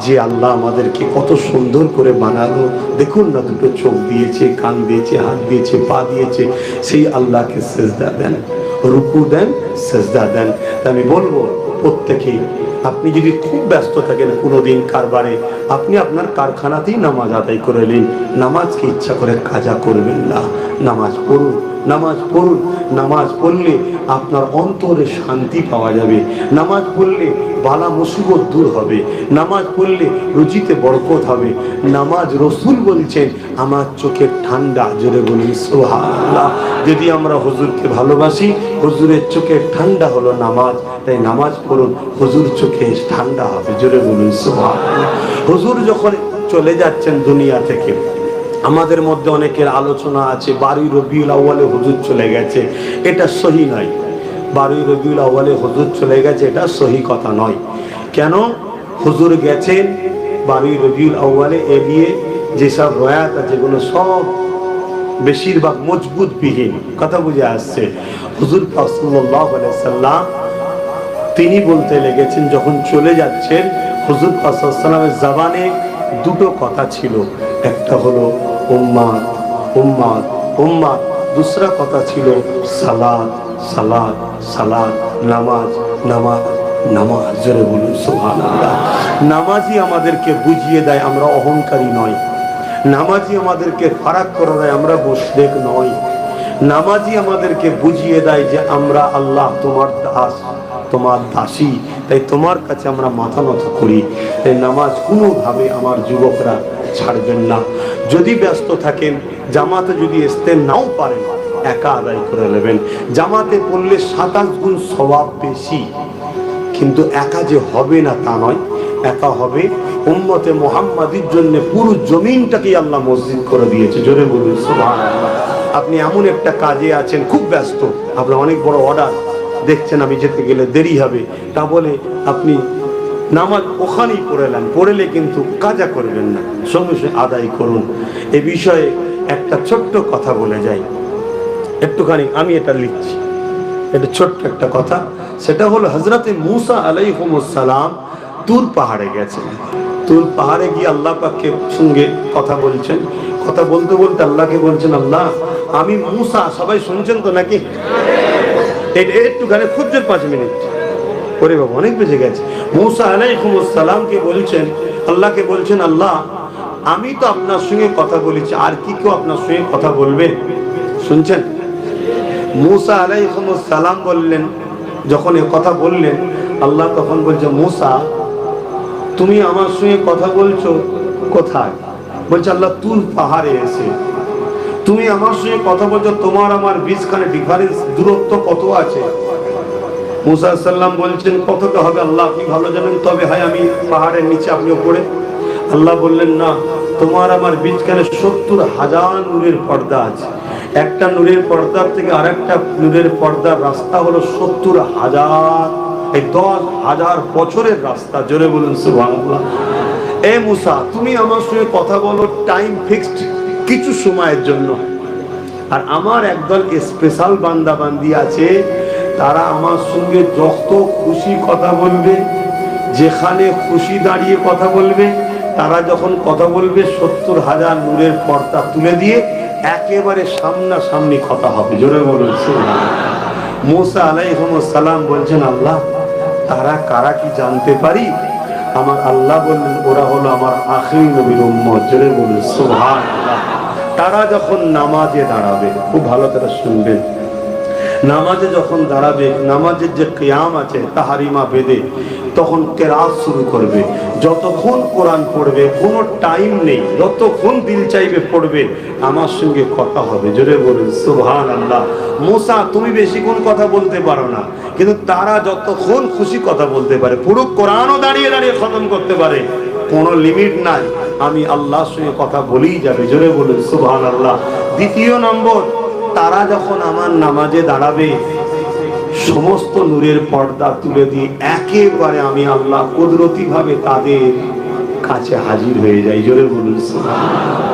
যে আল্লাহ আমাদেরকে কত সুন্দর করে বানালো, দেখুন না, দুটো চোখ দিয়েছে, কান দিয়েছে, হাত দিয়েছে, পা দিয়েছে, সেই আল্লাহকে সেজদা দেন, রুকু দেন, সেজদা দেন। আমি বলবো প্রত্যেকেই, আপনি যদি খুব ব্যস্ত থাকেন কোনোদিন কারবারে, আপনি আপনার কারখানাতেই নামাজ আদায় করে নিন। নামাজকে ইচ্ছা করে কাজা করবেন না, নামাজ পড়ুন, নামাজ পড়ুন। নামাজ পড়লে আপনার অন্তরে শান্তি পাওয়া যাবে, নামাজ পড়লে বালা মুসিবত দূর হবে, নামাজ পড়লে রুজিতে বরকত হবে। নামাজ রসুল বলছেন আমার চোখের ঠান্ডা, জোরে বলুন সুবহানাল্লাহ। যদি আমরা হুজুরকে ভালোবাসি, হুজুরের চোখের ঠান্ডা হলো নামাজ, তাই নামাজ পড়ুন, হুজুর চোখে ঠান্ডা হবে, জোরে বলুন সুবহানাল্লাহ। হুজুর যখন চলে যাচ্ছেন দুনিয়া থেকে, আমাদের মধ্যে অনেকের আলোচনা আছে 12 রবিউল আউয়ালে হুজুর চলে গেছে, এটা সহি নয়। 12 রবিউল আউয়ালে হুজুর চলে গেছে, এটা সহি কথা নয়। কেন হুজুর গেছেন 12 রবিউল আউয়ালে, এ নিয়ে যেসব রয়াত আছে যেগুলো সব বেশিরভাগ মজবুত বিহীন, কথা বুঝে আসছে। হুজুর সাল্লাল্লাহু আলাইহি সাল্লাম তিনি বলতে লেগেছেন যখন চলে যাচ্ছেন, হুজুর সাল্লাল্লাহু আলাইহি সাল্লামের জবানে দুটো কথা ছিল, একটা হলো উম্মাত উম্মাত উম্মাত, দুসরা কথা ছিল সালাত সালাত সালাত, নামাজ নামাজ নামাজ, জোরে বলুন সুবহানাল্লাহ। নামাজই আমাদেরকে বুঝিয়ে দেয় আমরা অহংকারী নয়, নামাজই আমাদেরকে ফারাক করে দেয় আমরা মুশরিক নই, নামাজই আমাদেরকে বুঝিয়ে দেয় যে আমরা আল্লাহ তোমার দাস, তোমার দাসী, তাই তোমার কাছে আমরা মাথা নত করি। তাই নামাজ কোনোভাবে আমার যুবকরা ছাড়বেন না। যদি ব্যস্ত থাকেন, জামাতে যদি আসতে নাও পারেন, একা আদায় করে নেবেন। জামাতে পড়লে 27 গুণ সওয়াব বেশি, কিন্তু একা যে হবে না তা নয়, একা হবে। উম্মতে মুহাম্মাদির জন্য পুরো জমিনটাকে আল্লাহ মসজিদ করে দিয়েছে, জোরে বলুন সুবহানাল্লাহ। আপনি এমন একটা কাজে আছেন, খুব ব্যস্ত, আপনার অনেক বড় অর্ডার, দেখছেন আমি যেতে গেলে দেরি হবে, তা বলে আপনি নামাজ ওখানেই পড়েলেন, পড়লে কিন্তু কাজা করবেন না, সঙ্গে সঙ্গে আদায় করুন। এ বিষয়ে একটা ছোট্ট কথা বলে যাই, একটুখানি আমি এটা লিখছি, এটা ছোট্ট একটা কথা। সেটা হলো হযরতে মূসা আলাইহিস সালাম তুর পাহাড়ে গেছেন। তুর পাহাড়ে গিয়ে আল্লাহ পাকের সঙ্গে কথা বলছেন, কথা বলতে বলতে আল্লাহকে বলছেন, আল্লাহ আমি মূসা, সবাই শুনছেন তো নাকি? একটুখানি খুব জোর 5 মিনিট ওরে বাবা, অনেক বেজে গেছে। মূসা আলাইহিস সালামকে বলছেন, আল্লাহকে বলছেন, আল্লাহ আমি তো আপনার সঙ্গে কথা বলেছি, আর কি কেউ আপনার সঙ্গে কথা বলবে? শুনছেন? মূসা আলাইহিস সালাম বললেন, যখন এ কথা বললেন, আল্লাহ তখন বলছে, মূসা তুমি আমার সঙ্গে কথা বলছো কোথায়? বলছে, আল্লাহ তুর পাহাড়ে এসে। তুমি আমার সঙ্গে কথা বলছো, তোমার আমার বিচখানে ডিফারেন্স, দূরত্ব কত আছে? মূসা সাল্লাম বলছেন, কতটা হবে আল্লাহ আপনি ভালো জানেন, তবে হয় আমি পাহাড়ের নিচে, আপনি উপরে। আল্লাহ বললেন, না, তোমার আমার বিচখানে 70,000 নূরের পর্দা আছে। একটা নূরের পর্দার থেকে আরেকটা নূরের পর্দার রাস্তা হলো 70,000, এই 10,000 বছরের রাস্তা, জোরে বলুন সুবহানাল্লাহ। এ মূসা তুমি আমার সঙ্গে কথা বলো, টাইম ফিক্সড, কিছু সময়ের জন্য। আর আমার একদল স্পেশাল বান্দা বান্দি আছে, তারা আমার সঙ্গে যত খুশি কথা বলবে, যেখানে খুশি দাঁড়িয়ে কথা বলবে, তারা যখন কথা বলবে 70,000 নূরের পর্দা তুলে দিয়ে একেবারে সামনাসামনি কথা হবে, জোরে বলুন সুবহানাল্লাহ। মূসা আলাইহিস সালাম বলছেন, আল্লাহ তারা কারা কি জানতে পারি? আমার আল্লাহ বললেন, ওরা হলো আমার আখিরি নবীর উম্মত, জোরে বলুন সুবহানাল্লাহ। তারা যখন নামাজে দাঁড়াবে, খুব ভালো করে শুনবেন, নামাজে যখন দাঁড়াবে, নামাজের যে কিয়াম আছে তাহারিমা বেদে, তখন কেরাত শুরু করবে। যতক্ষণ কোরআন পড়বে কোনো টাইম নেই, যতক্ষণ দিল চাইবে পড়বে, আমার সঙ্গে কথা হবে, জোরে বলুন সুবহানাল্লাহ। মূসা তুমি বেশিক্ষণ কথা বলতে পারো না, কিন্তু তারা যতক্ষণ খুশি কথা বলতে পারে, পুরো কোরআনও দাঁড়িয়ে দাঁড়িয়ে খতম করতে পারে, কোনো লিমিট নাই, আমি আল্লাহর সঙ্গে কথা বলেই যাবে, জোরে বলুন সুবহানাল্লাহ। দ্বিতীয় নম্বর, তারা যখন আমার নামাজে দাঁড়াবে, সমস্ত নূরের পর্দা তুলে দিয়ে একেবারে আমি আল্লাহ কুদরতি ভাবে তাদের কাছে হাজির হয়ে যাই, জোরে বলুন সুবহানাল্লাহ।